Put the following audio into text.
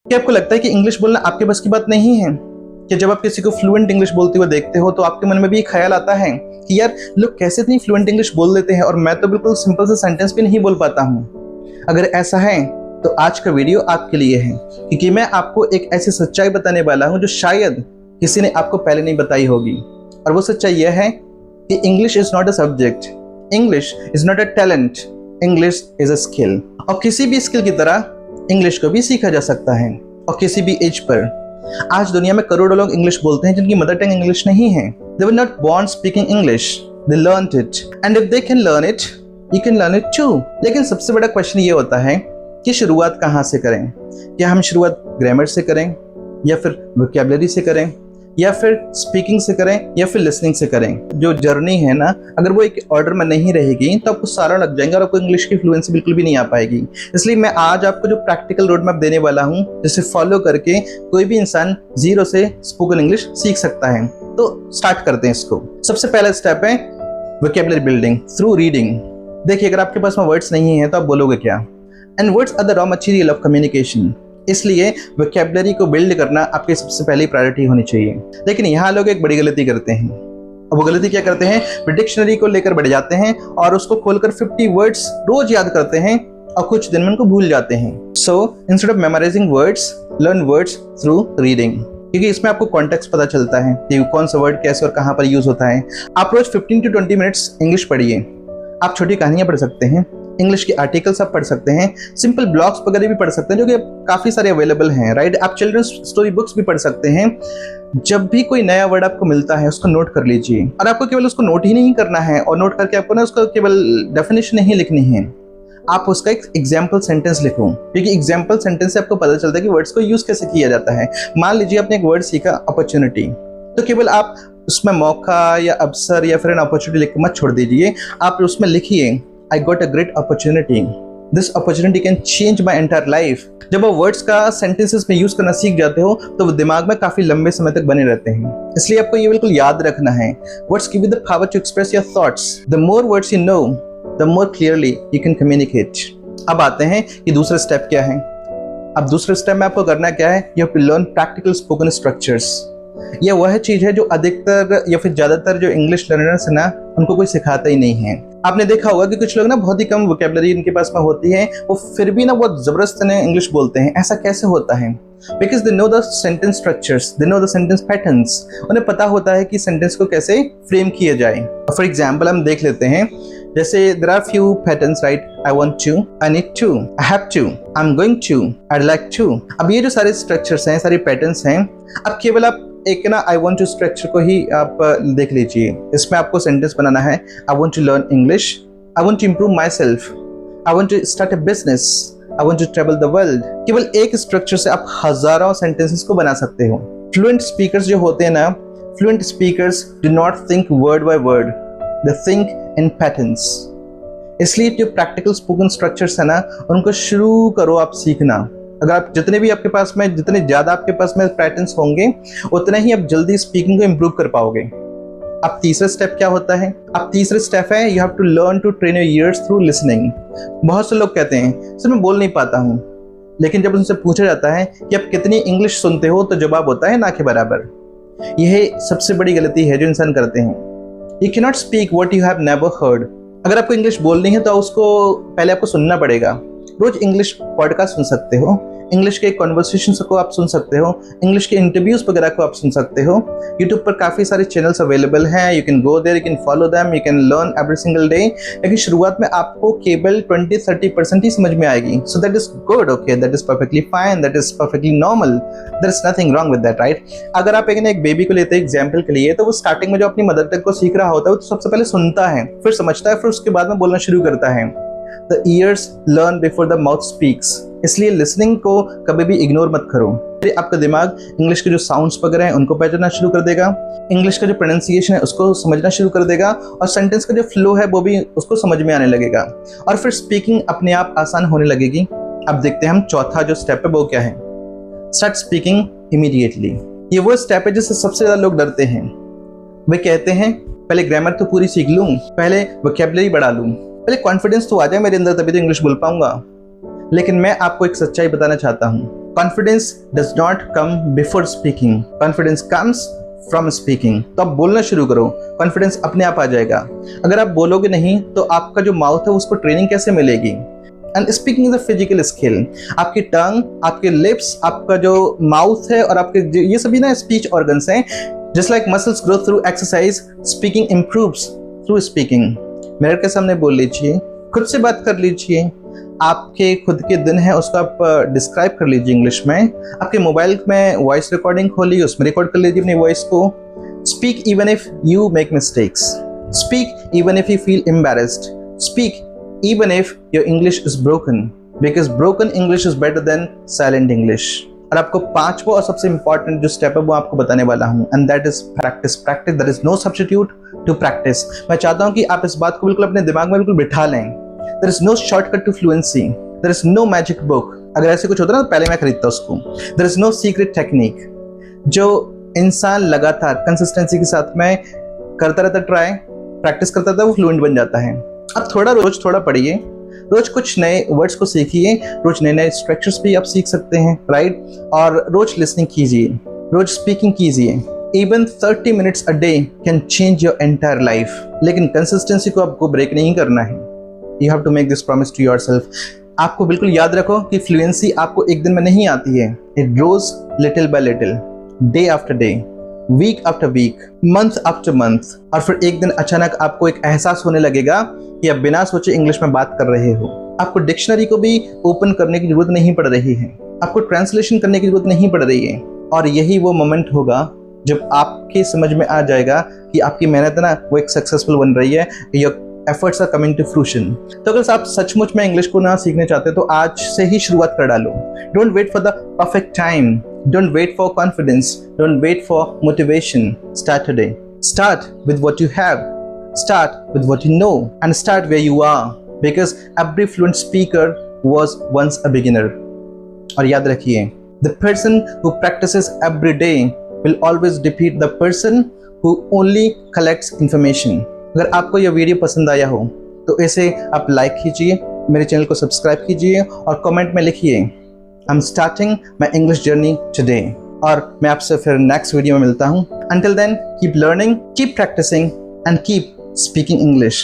क्या आपको लगता है कि इंग्लिश बोलना आपके बस की बात नहीं है? कि जब आप किसी को फ्लुएंट इंग्लिश बोलते हुए देखते हो तो आपके मन में भी ख्याल आता है कि यार लोग कैसे इतनी फ्लुएंट इंग्लिश बोल देते हैं और मैं तो बिल्कुल सिंपल सा सेंटेंस भी नहीं बोल पाता हूँ। अगर ऐसा है तो आज का वीडियो आपके लिए है, क्योंकि मैं आपको एक ऐसी सच्चाई बताने वाला हूँ जो शायद किसी ने आपको पहले नहीं बताई होगी। और वो सच्चाई यह है कि English is not a subject, English is not a talent, English is a skill. और किसी भी स्किल की तरह इंग्लिश को भी सीखा जा सकता है और किसी भी एज पर। आज दुनिया में करोड़ों लोग इंग्लिश बोलते हैं जिनकी मदर टंग इंग्लिश नहीं है। They were not born speaking English, they learned it, and if they can learn it, you can learn it too। लेकिन सबसे बड़ा क्वेश्चन ये होता है कि शुरुआत कहाँ से करें? क्या हम शुरुआत ग्रामर से करें, या फिर वोकैबुलरी से करें, या फिर स्पीकिंग से करें, या फिर लिसनिंग से करें? जो जर्नी है ना, अगर वो एक ऑर्डर में नहीं रहेगी तो आपको सारा लग जाएगा और आपको इंग्लिश की फ्लुएंसी बिल्कुल भी नहीं आ पाएगी। इसलिए मैं आज आपको जो प्रैक्टिकल रोड मैप देने वाला हूँ, जिसे फॉलो करके कोई भी इंसान जीरो से स्पोकन इंग्लिश सीख सकता है। तो स्टार्ट करते हैं इसको। सबसे पहला स्टेप है वोकैबुलरी बिल्डिंग थ्रू रीडिंग। देखिए, अगर आपके पास में वर्ड्स नहीं है तो आप बोलोगे क्या? And words are the raw material of communication. इसलिए वोकैबुलरी को बिल्ड करना आपकी सबसे पहली प्रायोरिटी होनी चाहिए। लेकिन यहाँ लोग एक बड़ी गलती करते हैं। और वो गलती क्या करते हैं? वे डिक्शनरी को लेकर बैठ जाते हैं और उसको खोलकर 50 वर्ड्स रोज याद करते हैं और कुछ दिन में उनको भूल जाते हैं। So instead of memorising words, learn words through reading, क्योंकि इसमें आपको कॉन्टेक्स्ट पता चलता है कि कौन सा वर्ड कैसे और कहाँ पर यूज होता है। आप रोज 15 to 20 मिनट्स इंग्लिश पढ़िए। आप छोटी कहानियां पढ़ सकते हैं, इंग्लिश के आर्टिकल्स आप पढ़ सकते हैं, सिंपल ब्लॉग्स वगैरह भी पढ़ सकते हैं जो कि काफ़ी सारे अवेलेबल हैं, राइट। आप चिल्ड्रंस स्टोरी बुक्स भी पढ़ सकते हैं। जब भी कोई नया वर्ड आपको मिलता है उसको नोट कर लीजिए, और आपको केवल उसको नोट ही नहीं करना है, और नोट करके आपको ना उसका केवल डेफिनेशन नहीं लिखनी है, आप उसका एक एग्जाम्पल सेंटेंस लिखो, क्योंकि एग्जाम्पल सेंटेंस से आपको पता चलता है कि वर्ड्स को यूज कैसे किया जाता है। मान लीजिए आपने एक वर्ड सीखा अपॉर्चुनिटी, तो केवल आप उसमें मौका या अवसर या फिर एन अपॉर्चुनिटी लिख मत छोड़ दीजिए, आप उसमें लिखिए I got a great opportunity. This opportunity can change my entire life. जब वो वर्ड्स का सेंटेंसेस में यूज करना सीख जाते हो तो वो दिमाग में काफी लंबे समय तक बने रहते हैं। इसलिए आपको ये बिल्कुल याद रखना है, words give you the power to express your thoughts. The more words you know, the more clearly you can communicate. अब आते हैं कि दूसरा स्टेप क्या है। अब दूसरे स्टेप में आपको करना क्या है? You have to learn practical spoken structures. यह वह चीज है जो अधिकतर या फिर ज्यादातर जो इंग्लिश लर्नर्स है ना, उनको कोई सिखाता ही नहीं है। आपने देखा होगा कि कुछ लोग ना बहुत ही कम वोकैबुलरी इनके पास में होती है, वो फिर भी ना बहुत जबरदस्त इंग्लिश बोलते हैं। ऐसा कैसे होता है? Because they know the sentence structures, they know the sentence patterns. उन्हें पता होता है कि सेंटेंस को कैसे फ्रेम किया जाए। फॉर एग्जाम्पल हम देख लेते हैं, जैसे there are few patterns, right. I want to, I need to, I have to, I am going to, I like to. अब ये जो सारे स्ट्रक्चर्स हैं, सारे पैटर्न्स हैं, अब केवल आप एक ना आई वांट टू स्ट्रक्चर को ही आप देख लीजिए। इसमें आपको सेंटेंस बनाना है, I want to learn English, I want to improve myself, I want to start a business, I want to travel the world. केवल एक स्ट्रक्चर से आप हजारों सेंटेंसेस को बना सकते हो। फ्लुएंट स्पीकर्स जो होते हैं ना, fluent speakers do not think word by word, they think in patterns. इसलिए जो प्रैक्टिकल स्पोकन स्ट्रक्चर्स है ना, उनको शुरू करो आप सीखना। अगर आप जितने ज्यादा आपके पास में पैटर्न्स होंगे, उतना ही आप जल्दी स्पीकिंग को इंप्रूव कर पाओगे। अब तीसरा स्टेप क्या होता है? अब तीसरा स्टेप है you have to learn to train your ears through listening. बहुत से लोग कहते हैं सर मैं बोल नहीं पाता हूँ, लेकिन जब उनसे पूछा जाता है कि आप कितनी इंग्लिश सुनते हो, तो जवाब होता है ना के बराबर। यह सबसे बड़ी गलती है जो इंसान करते हैं। You can not speak what you have never heard. अगर आपको इंग्लिश बोलनी है तो उसको पहले आपको सुनना पड़ेगा। रोज इंग्लिश पॉडकास्ट सुन सकते हो, इंग्लिश के कॉन्वर्सेशंस को आप सुन सकते हो, इंग्लिश के इंटरव्यूज वगैरह को आप सुन सकते हो। यूट्यूब पर काफ़ी सारे चैनल्स अवेलेबल हैं, you can go there, you can follow them, you can learn every single day. लेकिन शुरुआत में आपको केवल 20-30% ही समझ में आएगी। So that is good, okay, that is perfectly fine, that is perfectly normal, there is nothing wrong with that, right. अगर आप एक बेबी को लेते हैं एग्जाम्पल के लिए, तो वो स्टार्टिंग में जो अपनी मदर टंग को सीख रहा होता है, वो तो सबसे पहले सुनता है, फिर समझता है, फिर उसके बाद में बोलना शुरू करता है। The ears learn before the mouth speaks। इसलिए लिसनिंग को कभी भी इग्नोर मत करो। फिर आपका दिमाग इंग्लिश के जो साउंड्स वगैरह हैं उनको पहचानना शुरू कर देगा, इंग्लिश का जो प्रोनाउंसिएशन है उसको समझना शुरू कर देगा, और सेंटेंस का जो फ्लो है वो भी उसको समझ में आने लगेगा, और फिर स्पीकिंग अपने आप आसान होने लगेगी। अब देखते हैं हम चौथा जो स्टेप है वो क्या है। Start speaking immediately. ये वो स्टेप है जिससे सबसे ज्यादा लोग डरते हैं। वे कहते हैं पहले ग्रामर तो पूरी सीख लूं, पहले वोकैबुलरी बढ़ा लूं, पहले कॉन्फिडेंस तो आ जाए मेरे अंदर, तभी तो इंग्लिश बोल पाऊंगा। लेकिन मैं आपको एक सच्चाई बताना चाहता हूँ confidence does not come before speaking, confidence comes from speaking. तो आप बोलना शुरू करो, कॉन्फिडेंस अपने आप आ जाएगा। अगर आप बोलोगे नहीं तो आपका जो माउथ है उसको ट्रेनिंग कैसे मिलेगी? And speaking is a physical skill. आपकी टंग, आपके लिप्स, आपका जो माउथ है और आपके ये सभी ना स्पीच ऑर्गन्स हैं। Just like muscles grow through exercise, speaking improves through speaking. Mirror के सामने बोल लीजिए, खुद से बात कर लीजिए। आपके खुद के दिन है उसको आप डिस्क्राइब कर लीजिए इंग्लिश में। आपके मोबाइल में वॉइस रिकॉर्डिंग खोलिए, उसमें रिकॉर्ड कर लीजिए अपनी वॉइस को। Speak even if you make mistakes, speak even if you feel embarrassed, speak even if your English is broken, because broken English is better than silent English। और आपको पांचवा और सबसे इंपॉर्टेंट जो स्टेप है वो आपको बताने वाला हूँ, and that is practice. Practice, there is no substitute to practice. मैं चाहता हूँ कि आप इस बात को बिल्कुल अपने दिमाग में बिल्कुल बिठा लें। There is no shortcut to fluency, there is no magic book. अगर ऐसे कुछ होता ना तो पहले मैं खरीदता उसको। There is no secret technique. जो इंसान लगातार कंसिस्टेंसी के साथ में करता रहता, ट्राई प्रैक्टिस करता था, वो फ्लुएंट बन जाता है। आप रोज थोड़ा पढ़िए, रोज कुछ नए वर्ड्स को सीखिए, रोज नए नए स्ट्रक्चर्स भी आप सीख सकते हैं, राइट? और रोज लिसनिंग कीजिए, रोज स्पीकिंग कीजिए। Even 30 minutes a day can change your entire life. लेकिन कंसिस्टेंसी को आपको ब्रेक नहीं करना है। You have to make this promise to yourself. आपको बिल्कुल याद रखो कि फ्लुएंसी आपको एक दिन में नहीं आती है। It grows little by little, day after day, week after week, month after month. और फिर एक दिन अचानक आपको एक एहसास होने लगेगा कि आप बिना सोचे इंग्लिश में बात कर रहे हो। आपको डिक्शनरी को भी ओपन करने की जरूरत नहीं पड़ रही है, आपको ट्रांसलेशन करने की जरूरत नहीं पड़ रही है। और यही वो मोमेंट होगा जब आपके समझ में आ जाएगा कि आपकी मेहनत ना वो एक सक्सेसफुल बन रही है, your efforts are coming to fruition. तो अगर आप सचमुच में इंग्लिश को ना सीखने चाहते तो आज से ही शुरुआत कर डालो। Don't wait for the perfect time, don't wait for confidence, don't wait for motivation. Start today. Start with what you have, start with what you know, and start where you are, because every fluent speaker was once a beginner. और याद रखिए, the person who practices every day will always defeat the person who only collects information. अगर आपको यह video पसंद आया हो तो इसे आप लाइक कीजिए, मेरे चैनल को सब्सक्राइब कीजिए और कमेंट में लिखिए I'm starting my English journey today। और मैं आपसे फिर नेक्स्ट वीडियो में मिलता हूँ। Until then, keep learning, keep practicing and keep speaking English।